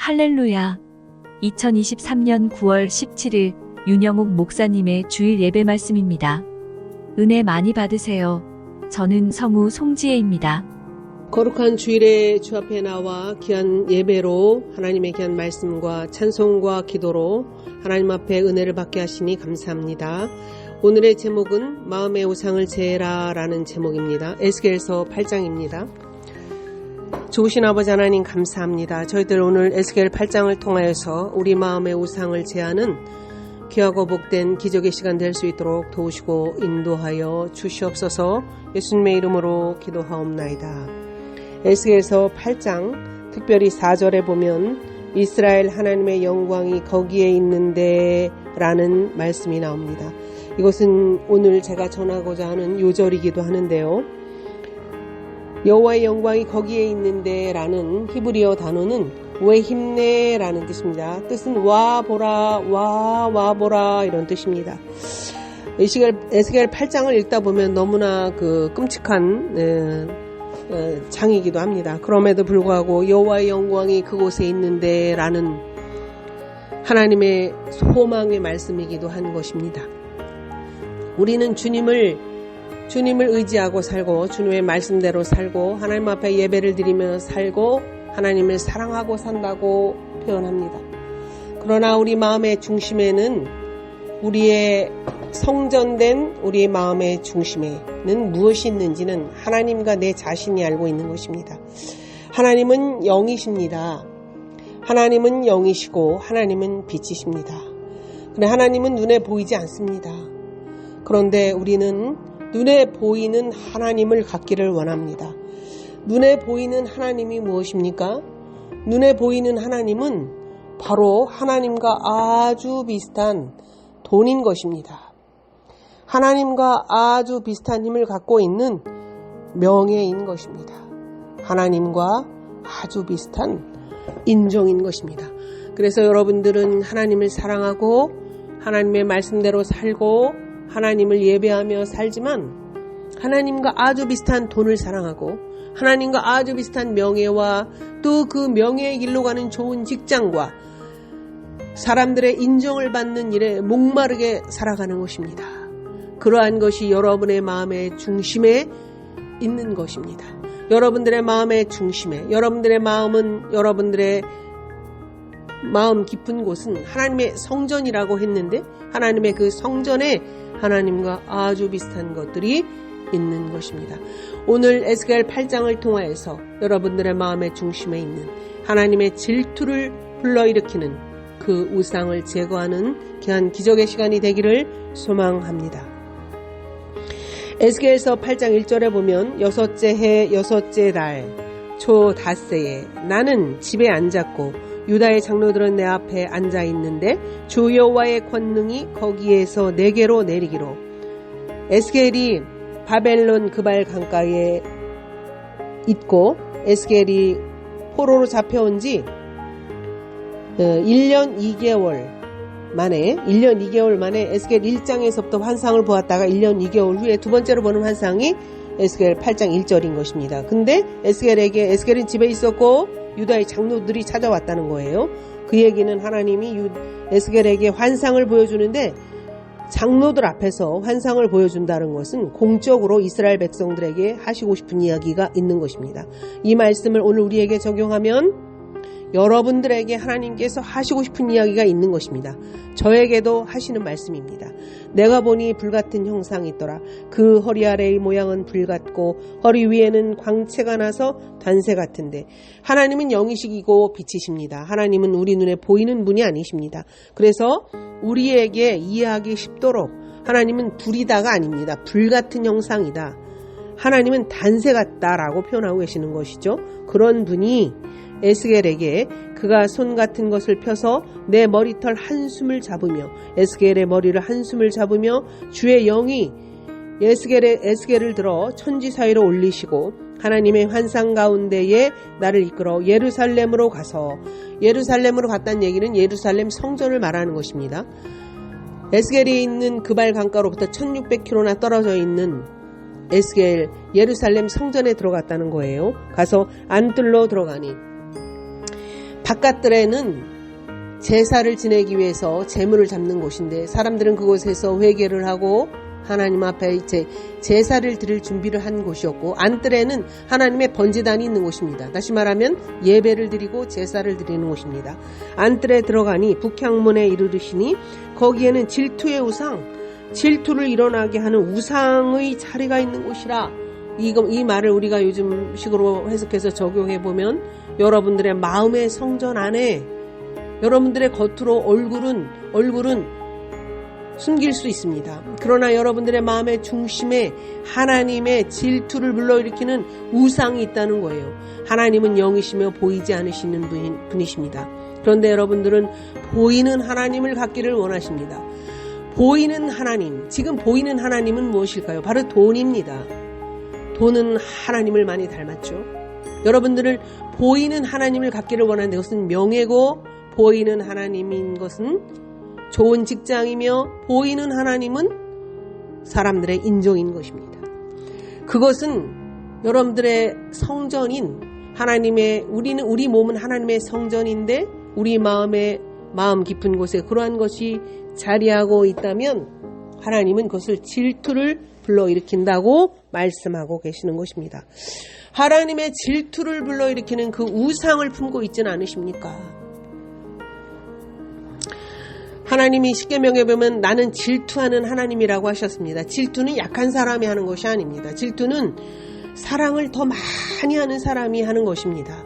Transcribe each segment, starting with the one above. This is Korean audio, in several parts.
할렐루야. 2023년 9월 17일 윤영욱 목사님의 주일 예배 말씀입니다. 은혜 많이 받으세요. 저는 성우 송지혜입니다. 거룩한 주일에 주 앞에 나와 귀한 예배로 하나님의 귀한 말씀과 찬송과 기도로 하나님 앞에 은혜를 받게 하시니 감사합니다. 오늘의 제목은 마음의 우상을 제해라 라는 제목입니다. 에스겔서 8장입니다. 좋으신 아버지 하나님 감사합니다. 저희들 오늘 에스겔 8장을 통하여서 우리 마음의 우상을 제하는 귀하고 복된 기적의 시간 될 수 있도록 도우시고 인도하여 주시옵소서. 예수님의 이름으로 기도하옵나이다. 에스겔서 8장 특별히 4절에 보면 이스라엘 하나님의 영광이 거기에 있는데 라는 말씀이 나옵니다. 이것은 오늘 제가 전하고자 하는 요절이기도 하는데요. 여호와의 영광이 거기에 있는데 라는 히브리어 단어는 왜 힘내 라는 뜻입니다. 뜻은 와 보라 와 보라 이런 뜻입니다. 에스겔 8장을 읽다 보면 너무나 끔찍한 장이기도 합니다. 그럼에도 불구하고 여호와의 영광이 그곳에 있는데 라는 하나님의 소망의 말씀이기도 한 것입니다. 우리는 주님을 의지하고 살고 주님의 말씀대로 살고 하나님 앞에 예배를 드리며 살고 하나님을 사랑하고 산다고 표현합니다. 그러나 우리 마음의 중심에는 우리의 성전된 우리의 마음의 중심에는 무엇이 있는지는 하나님과 내 자신이 알고 있는 것입니다. 하나님은 영이십니다. 하나님은 영이시고 하나님은 빛이십니다. 그런데 하나님은 눈에 보이지 않습니다. 그런데 우리는 눈에 보이는 하나님을 갖기를 원합니다. 눈에 보이는 하나님이 무엇입니까? 눈에 보이는 하나님은 바로 하나님과 아주 비슷한 돈인 것입니다. 하나님과 아주 비슷한 힘을 갖고 있는 명예인 것입니다. 하나님과 아주 비슷한 인종인 것입니다. 그래서 여러분들은 하나님을 사랑하고 하나님의 말씀대로 살고 하나님을 예배하며 살지만 하나님과 아주 비슷한 돈을 사랑하고 하나님과 아주 비슷한 명예와 또 그 명예의 길로 가는 좋은 직장과 사람들의 인정을 받는 일에 목마르게 살아가는 것입니다. 그러한 것이 여러분의 마음의 중심에 있는 것입니다. 여러분들의 마음의 중심에 여러분들의 마음은 여러분들의 마음 깊은 곳은 하나님의 성전이라고 했는데 하나님의 그 성전에 하나님과 아주 비슷한 것들이 있는 것입니다. 오늘 에스겔 8장을 통하여서 여러분들의 마음의 중심에 있는 하나님의 질투를 불러일으키는 그 우상을 제거하는 귀한 기적의 시간이 되기를 소망합니다. 에스겔서 8장 1절에 보면 여섯째 해 여섯째 달 초 닷새에 나는 집에 앉았고 유다의 장로들은 내 앞에 앉아 있는데 주 여호와의 권능이 거기에서 내게로 내리기로. 에스겔이 바벨론 그발 강가에 있고 에스겔이 포로로 잡혀온 지 1년 2개월 만에 에스겔 1장에서부터 환상을 보았다가 1년 2개월 후에 두 번째로 보는 환상이 에스겔 8장 1절인 것입니다. 근데 에스겔은 집에 있었고 유다의 장로들이 찾아왔다는 거예요. 그 얘기는 하나님이 에스겔에게 환상을 보여주는데 장로들 앞에서 환상을 보여준다는 것은 공적으로 이스라엘 백성들에게 하시고 싶은 이야기가 있는 것입니다. 이 말씀을 오늘 우리에게 적용하면 여러분들에게 하나님께서 하시고 싶은 이야기가 있는 것입니다. 저에게도 하시는 말씀입니다. 내가 보니 불같은 형상이 있더라. 그 허리 아래의 모양은 불같고 허리 위에는 광채가 나서 단새 같은데 하나님은 영이시고 빛이십니다. 하나님은 우리 눈에 보이는 분이 아니십니다. 그래서 우리에게 이해하기 쉽도록 하나님은 불이다가 아닙니다. 불같은 형상이다. 하나님은 단새 같다라고 표현하고 계시는 것이죠. 그런 분이 에스겔에게 그가 손 같은 것을 펴서 내 머리털 한숨을 잡으며 에스겔의 머리를 한숨을 잡으며 주의 영이 에스겔을 들어 천지 사이로 올리시고 하나님의 환상 가운데에 나를 이끌어 예루살렘으로 갔다는 얘기는 예루살렘 성전을 말하는 것입니다. 에스겔이 있는 그발 강가로부터 1600km나 떨어져 있는 에스겔 예루살렘 성전에 들어갔다는 거예요. 가서 안뜰로 들어가니 바깥들에는 제사를 지내기 위해서 제물을 잡는 곳인데 사람들은 그곳에서 회개를 하고 하나님 앞에 제사를 드릴 준비를 한 곳이었고, 안뜰에는 하나님의 번제단이 있는 곳입니다. 다시 말하면 예배를 드리고 제사를 드리는 곳입니다. 안뜰에 들어가니 북향문에 이르르시니 거기에는 질투의 우상, 질투를 일어나게 하는 우상의 자리가 있는 곳이라. 이 말을 우리가 요즘 식으로 해석해서 적용해 보면, 여러분들의 마음의 성전 안에 여러분들의 겉으로 얼굴은 숨길 수 있습니다. 그러나 여러분들의 마음의 중심에 하나님의 질투를 불러일으키는 우상이 있다는 거예요. 하나님은 영이시며 보이지 않으시는 분이십니다. 그런데 여러분들은 보이는 하나님을 갖기를 원하십니다. 보이는 하나님, 지금 보이는 하나님은 무엇일까요? 바로 돈입니다. 돈은 하나님을 많이 닮았죠. 여러분들은 보이는 하나님을 갖기를 원하는데, 그것은 명예고, 보이는 하나님인 것은 좋은 직장이며, 보이는 하나님은 사람들의 인정인 것입니다. 그것은 여러분들의 성전인 하나님의, 우리 몸은 하나님의 성전인데 우리 마음 깊은 곳에 그러한 것이 자리하고 있다면 하나님은 그것을 질투를 불러일으킨다고 말씀하고 계시는 것입니다. 하나님의 질투를 불러일으키는 그 우상을 품고 있지는 않으십니까? 하나님이 십계명에 보면 나는 질투하는 하나님이라고 하셨습니다. 질투는 약한 사람이 하는 것이 아닙니다. 질투는 사랑을 더 많이 하는 사람이 하는 것입니다.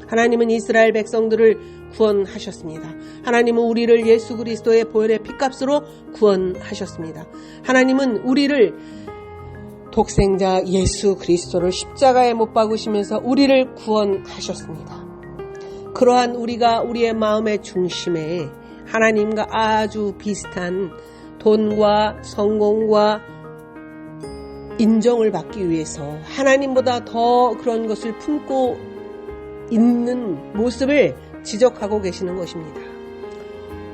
하나님은 이스라엘 백성들을 구원하셨습니다. 하나님은 우리를 예수 그리스도의 보혈의 피값으로 구원하셨습니다. 하나님은 우리를 독생자 예수 그리스도를 십자가에 못 박으시면서 우리를 구원하셨습니다. 그러한 우리가 우리의 마음의 중심에 하나님과 아주 비슷한 돈과 성공과 인정을 받기 위해서 하나님보다 더 그런 것을 품고 있는 모습을 지적하고 계시는 것입니다.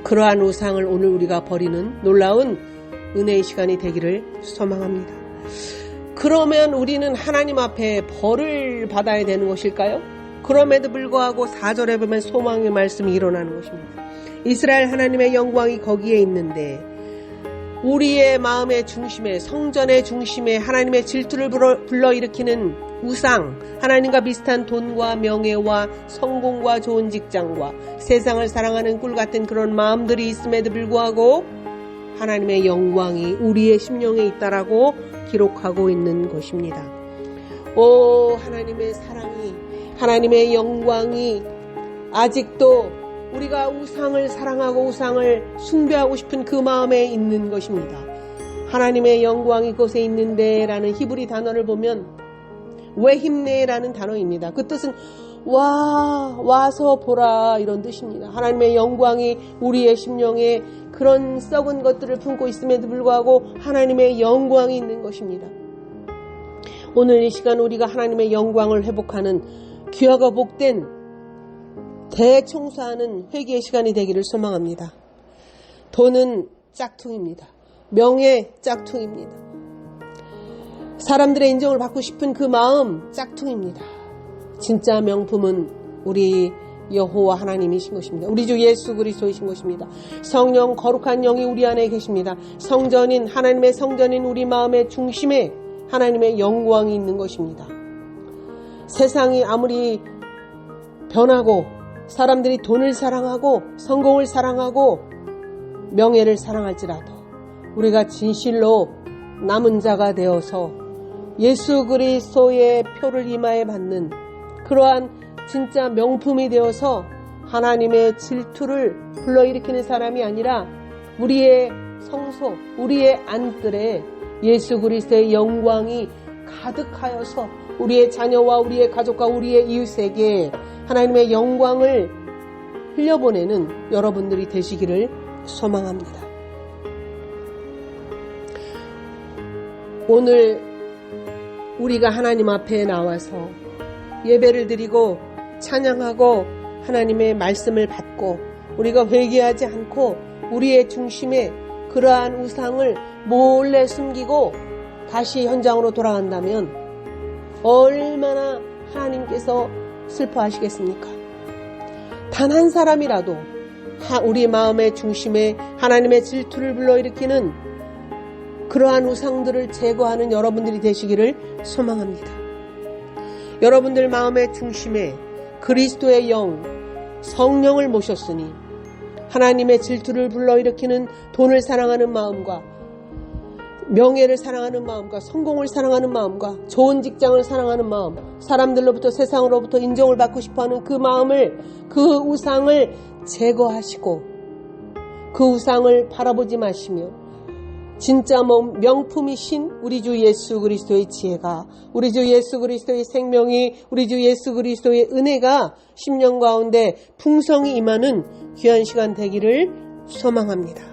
그러한 우상을 오늘 우리가 버리는 놀라운 은혜의 시간이 되기를 소망합니다. 그러면 우리는 하나님 앞에 벌을 받아야 되는 것일까요? 그럼에도 불구하고 4절에 보면 소망의 말씀이 일어나는 것입니다. 이스라엘 하나님의 영광이 거기에 있는데 우리의 마음의 중심에, 성전의 중심에 하나님의 질투를 불러일으키는 우상, 하나님과 비슷한 돈과 명예와 성공과 좋은 직장과 세상을 사랑하는 꿀 같은 그런 마음들이 있음에도 불구하고 하나님의 영광이 우리의 심령에 있다라고 기록하고 있는 것입니다. 오, 하나님의 사랑이, 하나님의 영광이 아직도 우리가 우상을 사랑하고 우상을 숭배하고 싶은 그 마음에 있는 것입니다. 하나님의 영광이 그곳에 있는데 라는 히브리 단어를 보면 왜 힘내 라는 단어입니다. 그 뜻은 와서 보라 이런 뜻입니다. 하나님의 영광이 우리의 심령에 그런 썩은 것들을 품고 있음에도 불구하고 하나님의 영광이 있는 것입니다. 오늘 이 시간 우리가 하나님의 영광을 회복하는 귀하고 복된 대청소하는 회개의 시간이 되기를 소망합니다. 돈은 짝퉁입니다. 명예 짝퉁입니다. 사람들의 인정을 받고 싶은 그 마음 짝퉁입니다. 진짜 명품은 우리 여호와 하나님이신 것입니다. 우리 주 예수 그리스도이신 것입니다. 성령 거룩한 영이 우리 안에 계십니다. 성전인 하나님의 성전인 우리 마음의 중심에 하나님의 영광이 있는 것입니다. 세상이 아무리 변하고 사람들이 돈을 사랑하고 성공을 사랑하고 명예를 사랑할지라도 우리가 진실로 남은 자가 되어서 예수 그리스도의 표를 이마에 받는 그러한 진짜 명품이 되어서 하나님의 질투를 불러일으키는 사람이 아니라 우리의 성소, 우리의 안뜰에 예수 그리스도의 영광이 가득하여서 우리의 자녀와 우리의 가족과 우리의 이웃에게 하나님의 영광을 흘려보내는 여러분들이 되시기를 소망합니다. 오늘 우리가 하나님 앞에 나와서 예배를 드리고 찬양하고 하나님의 말씀을 받고 우리가 회개하지 않고 우리의 중심에 그러한 우상을 몰래 숨기고 다시 현장으로 돌아간다면 얼마나 하나님께서 슬퍼하시겠습니까? 단 한 사람이라도 우리 마음의 중심에 하나님의 질투를 불러일으키는 그러한 우상들을 제거하는 여러분들이 되시기를 소망합니다. 여러분들 마음의 중심에 그리스도의 영, 성령을 모셨으니 하나님의 질투를 불러일으키는 돈을 사랑하는 마음과 명예를 사랑하는 마음과 성공을 사랑하는 마음과 좋은 직장을 사랑하는 마음, 사람들로부터 세상으로부터 인정을 받고 싶어하는 그 마음을, 그 우상을 제거하시고 그 우상을 바라보지 마시며 진짜 명품이신 우리 주 예수 그리스도의 지혜가, 우리 주 예수 그리스도의 생명이, 우리 주 예수 그리스도의 은혜가 심령 가운데 풍성히 임하는 귀한 시간 되기를 소망합니다.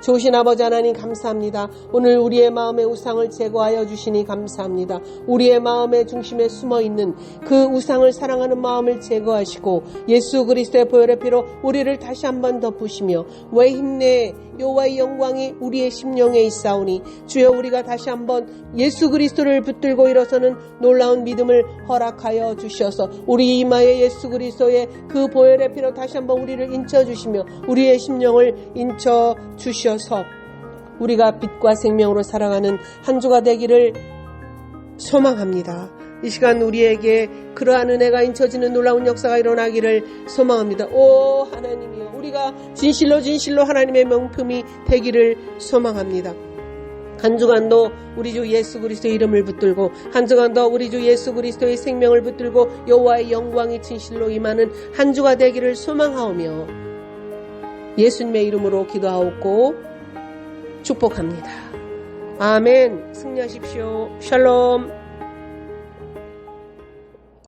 좋으신 아버지 하나님 감사합니다. 오늘 우리의 마음의 우상을 제거하여 주시니 감사합니다. 우리의 마음의 중심에 숨어있는 그 우상을 사랑하는 마음을 제거하시고 예수 그리스도의 보혈의 피로 우리를 다시 한번 덮으시며 왜 힘내 여호와의 영광이 우리의 심령에 있사오니 주여 우리가 다시 한번 예수 그리스도를 붙들고 일어서는 놀라운 믿음을 허락하여 주셔서 우리 이마에 예수 그리스도의 그 보혈의 피로 다시 한번 우리를 인쳐주시며 우리의 심령을 인쳐주셔서 우리가 빛과 생명으로 살아가는 한 주가 되기를 소망합니다. 이 시간 우리에게 그러한 은혜가 인쳐지는 놀라운 역사가 일어나기를 소망합니다. 오 하나님이여, 우리가 진실로 하나님의 명품이 되기를 소망합니다. 한 주간도 우리 주 예수 그리스도의 이름을 붙들고 한 주간도 우리 주 예수 그리스도의 생명을 붙들고 여호와의 영광이 진실로 임하는 한 주가 되기를 소망하오며 예수님의 이름으로 기도하옵고 축복합니다. 아멘. 승리하십시오. 샬롬.